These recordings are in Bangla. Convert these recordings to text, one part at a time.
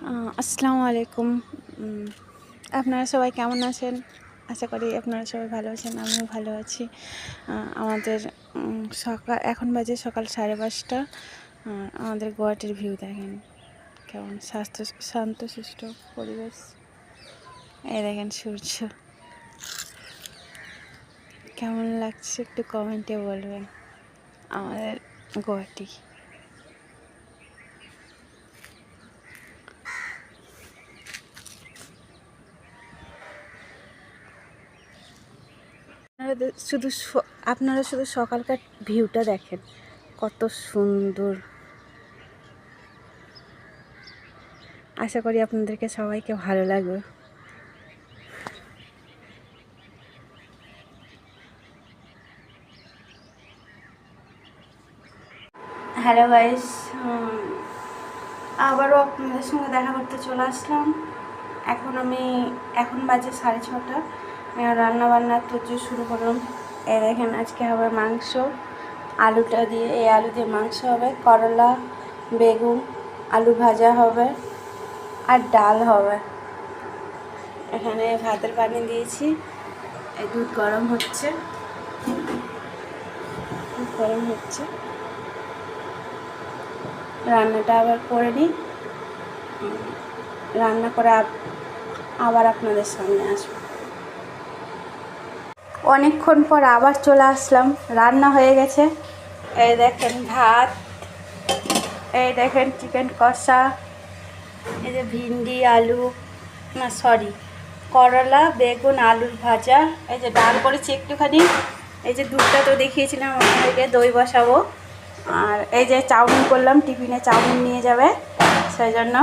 আসসালামু আলাইকুম। আপনারা সবাই কেমন আছেন? আশা করি আপনারা সবাই ভালো আছেন, আমিও ভালো আছি। আমাদের এখন বাজে সকাল 5:30। আমাদের গুয়াহাটির ভিউ দেখেন কেমন শান্তশিষ্ট পরিবেশ। এই দেখেন সূর্য কেমন লাগছে একটু কমেন্টে বলবেন। আমাদের গুয়াহাটি আপনারা শুধু সকালকার ভিউটা দেখেন কত সুন্দর। আশা করি আপনাদেরকে সবাইকে ভালো লাগবে। হ্যালো গাইস, আবারও আপনাদের সঙ্গে দেখা করতে চলে আসলাম। এখন বাজে 6:30। রান্নাবান্নার তোড়জোড় শুরু করলাম। এই দেখেন আজকে হবে মাংস, আলু দিয়ে মাংস হবে, করলা, বেগুন, আলু ভাজা হবে আর ডাল হবে। এখানে ভাতের পানি দিয়েছি, এই দুধ গরম হচ্ছে। রান্নাটা আবার করে নিই, রান্না করে আবার আপনাদের সামনে আসবো। অনেকক্ষণ পর আবার চলে আসলাম। রান্না হয়ে গেছে। এই দেখেন ভাত, এই দেখেন চিকেন কষা, এই যে ভিন্ডি আলু করলা বেগুন আলুর ভাজা, এই যে ডাল করেছি একটুখানি, এই যে দুধটা তো দেখিয়েছিলাম আপনাদেরকে, দই বসাবো। আর এই যে চাউমিন করলাম, টিফিনে চাউমিন নিয়ে যাবে, সেই জন্য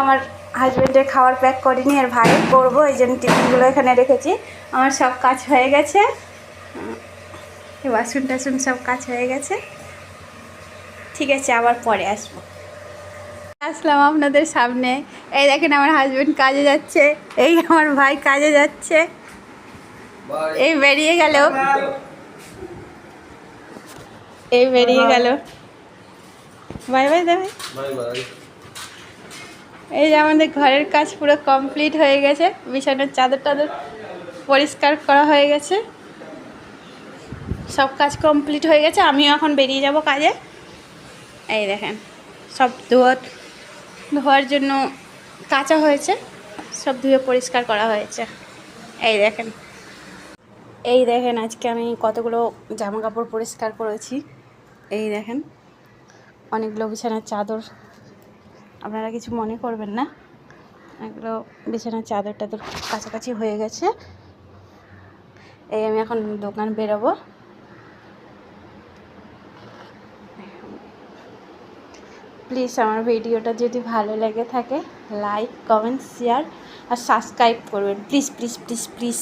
আমার হাজব্যান্ডের খাবার প্যাক করিনি, আর ভাই করবো, এই জন্য টিফিনগুলো এখানে রেখেছি। আমার সব কাজ হয়ে গেছে, বাসন টাসন সব কাজ হয়ে গেছে। ঠিক আছে, আবার পরে আসলাম আপনাদের সামনে। এই দেখেন আমার হাজব্যান্ড কাজে যাচ্ছে, এই আমার ভাই কাজে যাচ্ছে, এই বেরিয়ে গেল বাই বাই দেবে। এই যে আমাদের ঘরের কাজ পুরো কমপ্লিট হয়ে গেছে, বিছানার চাদর টাদর পরিষ্কার করা হয়ে গেছে, সব কাজ কমপ্লিট হয়ে গেছে। আমিও এখন বেরিয়ে যাব কাজে। এই দেখেন সব ধোয়ার জন্য কাঁচা হয়েছে, সব ধুয়ে পরিষ্কার করা হয়েছে। এই দেখেন আজকে আমি কতগুলো জামা কাপড় পরিষ্কার করেছি। এই দেখেন অনেকগুলো বিছানার চাদর, আপনারা কিছু মনে করবেন না, এগুলো বিছানার চাদর টাদর কাছাকাছি হয়ে গেছে। এই আমি এখন দোকান বেরোবো। প্লিজ আমার ভিডিওটা যদি ভালো লেগে থাকে লাইক কমেন্ট শেয়ার আর সাবস্ক্রাইব করবেন, প্লিজ প্লিজ প্লিজ প্লিজ।